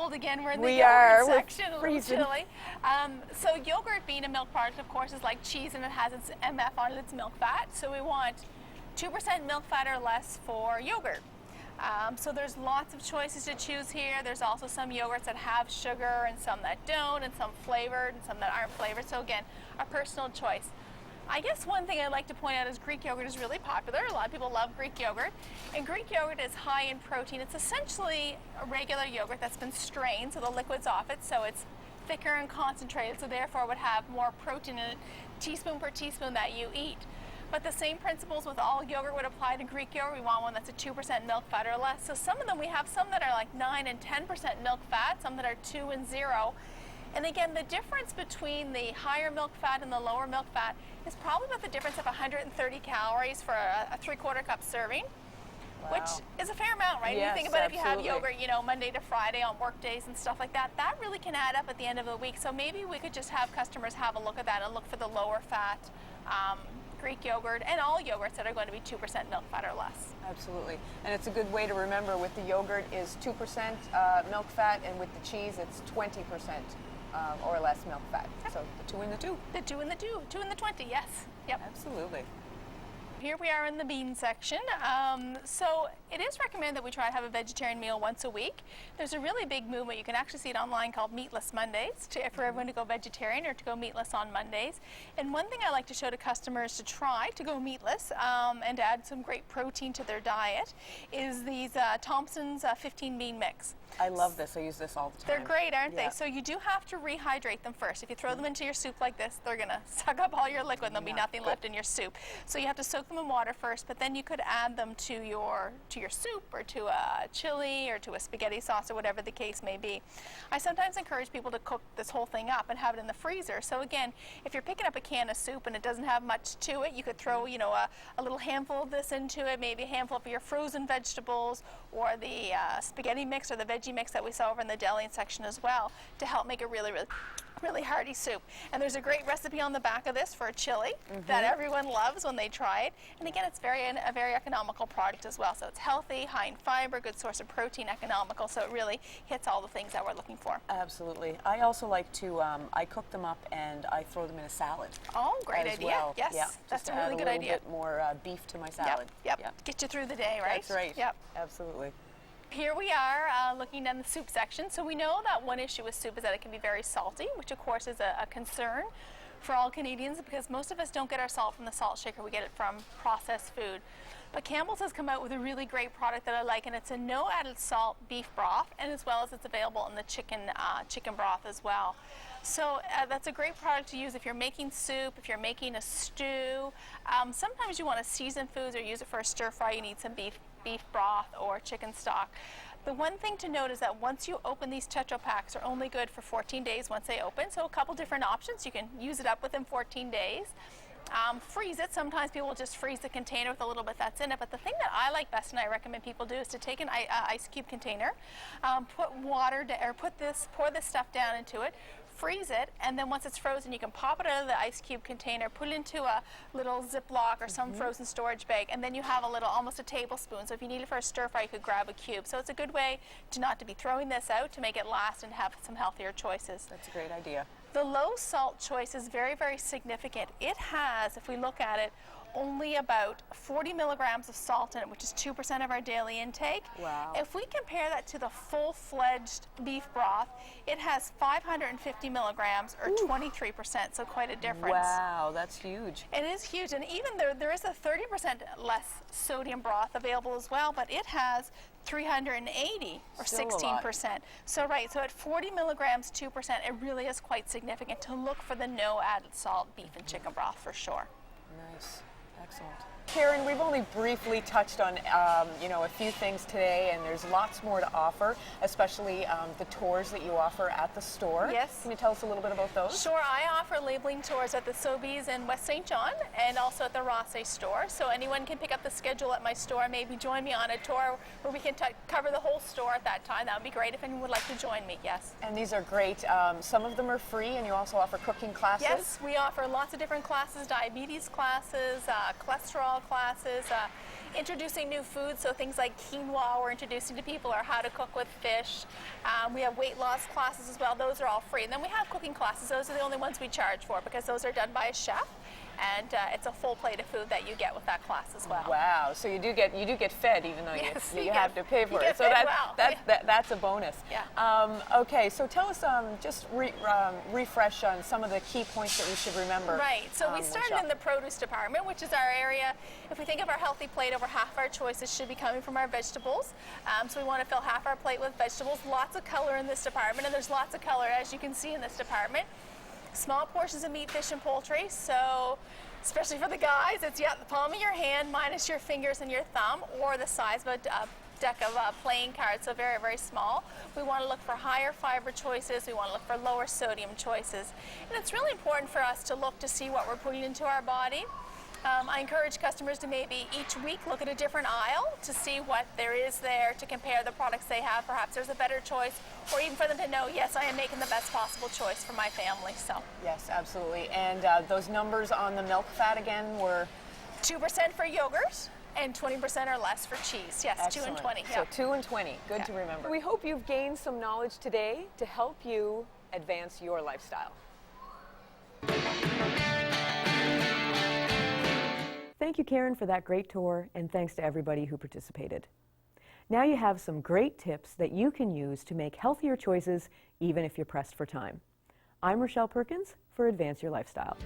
cold again. We're in the We yogurt are. section, We're a little freezing. chilly. So yogurt, being a milk product, of course, is like cheese, and it has its MF on it, its milk fat. So we want 2% milk fat or less for yogurt. So there's lots of choices to choose here. There's also some yogurts that have sugar and some that don't, and some flavored and some that aren't flavored. So again, a personal choice. I guess one thing I'd like to point out is Greek yogurt is really popular. A lot of people love Greek yogurt. And Greek yogurt is high in protein. It's essentially a regular yogurt that's been strained, so the liquid's off it, so it's thicker and concentrated, so therefore would have more protein in it, teaspoon per teaspoon that you eat. But the same principles with all yogurt would apply to Greek yogurt. We want one that's a 2% milk fat or less. So some of them, we have some that are like 9 and 10% milk fat, some that are 2 and 0. And again, the difference between the higher milk fat and the lower milk fat is probably about the difference of 130 calories for a 3/4 cup serving, Wow. which is a fair amount, right? Yes, You think about if you have absolutely. yogurt, you know, Monday to Friday on work days and stuff like that, that really can add up at the end of the week. So maybe we could just have customers have a look at that and look for the lower fat Greek yogurt and all yogurts that are going to be 2% milk fat or less. Absolutely. And it's a good way to remember with the yogurt is 2% milk fat, and with the cheese it's 20% or less milk fat. So the 2 and the 2. The 2 and the 2 and the 20, yes. Yep. Absolutely. Here we are in the bean section. So it is recommended that we try to have a vegetarian meal once a week. There's a really big movement, you can actually see it online, called Meatless Mondays, for everyone to go vegetarian or to go meatless on Mondays. And one thing I like to show to customers to try to go meatless and to add some great protein to their diet is these Thompson's 15 bean mix. I love this. I use this all the time. They're great, aren't Yeah. they? So you do have to rehydrate them first. If you throw them into your soup like this, they're going to suck up all your liquid and there'll be Not nothing good. left in your soup. So you have to soak them in water first, but then you could add them to your soup or to a chili or to a spaghetti sauce or whatever the case may be. I sometimes encourage people to cook this whole thing up and have it in the freezer. So again, if you're picking up a can of soup and it doesn't have much to it, you could throw, you know, a little handful of this into it, maybe a handful of your frozen vegetables or the spaghetti mix or the veggie mix that we saw over in the deli section as well, to help make a really hearty soup. And there's a great recipe on the back of this for a chili that everyone loves when they try it. And again, it's a very economical product as well. So it's healthy, high in fiber, good source of protein, economical. So it really hits all the things that we're looking for. Absolutely. I also like to, I cook them up and I throw them in a salad. Oh, great as idea. well. Yes, Yeah, that's just a to really add good a idea. little bit more beef to my salad. Yep. Get you through the day, right? That's right. Yep. Absolutely. Here we are looking in the soup section. So we know that one issue with soup is that it can be very salty, which of course is a concern for all Canadians because most of us don't get our salt from the salt shaker. We get it from processed food. But Campbell's has come out with a really great product that I like, and it's a no added salt beef broth, and as well as it's available in the chicken broth as well. So that's a great product to use if you're making soup, if you're making a stew. Sometimes you want to season foods or use it for a stir fry. You need some beef broth or chicken stock. The one thing to note is that once you open these Tetra Paks, are only good for 14 days once they open. So a couple different options. You can use it up within 14 days. Freeze it. Sometimes people will just freeze the container with a little bit that's in it. But the thing that I like best and I recommend people do is to take an ice cube container, put water or pour this stuff down into it, freeze it, and then once it's frozen, you can pop it out of the ice cube container, put it into a little Ziploc or some frozen storage bag, and then you have almost a tablespoon. So if you need it for a stir fry, you could grab a cube. So it's a good way not to be throwing this out, to make it last and have some healthier choices. That's a great idea. The low salt choice is very, very significant. It has, if we look at it, only about 40 milligrams of salt in it, which is 2% of our daily intake. Wow. If we compare that to the full-fledged beef broth, it has 550 milligrams or 23%, so quite a difference. Wow, that's huge. It is huge, and even there is a 30% less sodium broth available as well, but it has 380 or Still a lot. 16%. So right, so at 40 milligrams, 2%, it really is quite significant to look for the no added salt beef and chicken broth for sure. Nice. Excellent. Karen, we've only briefly touched on a few things today, and there's lots more to offer, especially the tours that you offer at the store. Yes. Can you tell us a little bit about those? Sure, I offer labeling tours at the Sobeys in West St. John and also at the Rothsay store. So anyone can pick up the schedule at my store, maybe join me on a tour where we can cover the whole store at that time. That would be great if anyone would like to join me, yes. And these are great. Some of them are free, and you also offer cooking classes. Yes, we offer lots of different classes, diabetes classes, cholesterol classes, introducing new foods, so things like quinoa we're introducing to people, or how to cook with fish. We have weight loss classes as well. Those are all free. And then we have cooking classes. Those are the only ones we charge for because those are done by a chef. And it's a full plate of food that you get with that class as well. Wow! So you do get fed even though Yes, you have to pay for it. So that's a bonus. Yeah. Okay, so tell us refresh on some of the key points that we should remember. Right. So we when started shopping. in the produce department, which is our area. If we think of our healthy plate, over half of our choices should be coming from our vegetables. So we want to fill half our plate with vegetables. Lots of color in this department, and there's lots of color as you can see in this department. Small portions of meat, fish, and poultry. So, especially for the guys, it's the palm of your hand minus your fingers and your thumb, or the size of a deck of playing cards. So very, very small. We want to look for higher fiber choices. We want to look for lower sodium choices. And it's really important for us to look to see what we're putting into our body. I encourage customers to maybe each week look at a different aisle to see what there is there, to compare the products they have. Perhaps there's a better choice, or even for them to know, yes, I am making the best possible choice for my family. So yes, absolutely. And those numbers on the milk fat again were 2% for yogurt and 20% or less for cheese. Yes, excellent. 2 and 20. So 2 and 20. Good to remember. We hope you've gained some knowledge today to help you advance your lifestyle. Thank you, Karen, for that great tour, and thanks to everybody who participated. Now you have some great tips that you can use to make healthier choices even if you're pressed for time. I'm Rochelle Perkins for Advance Your Lifestyle.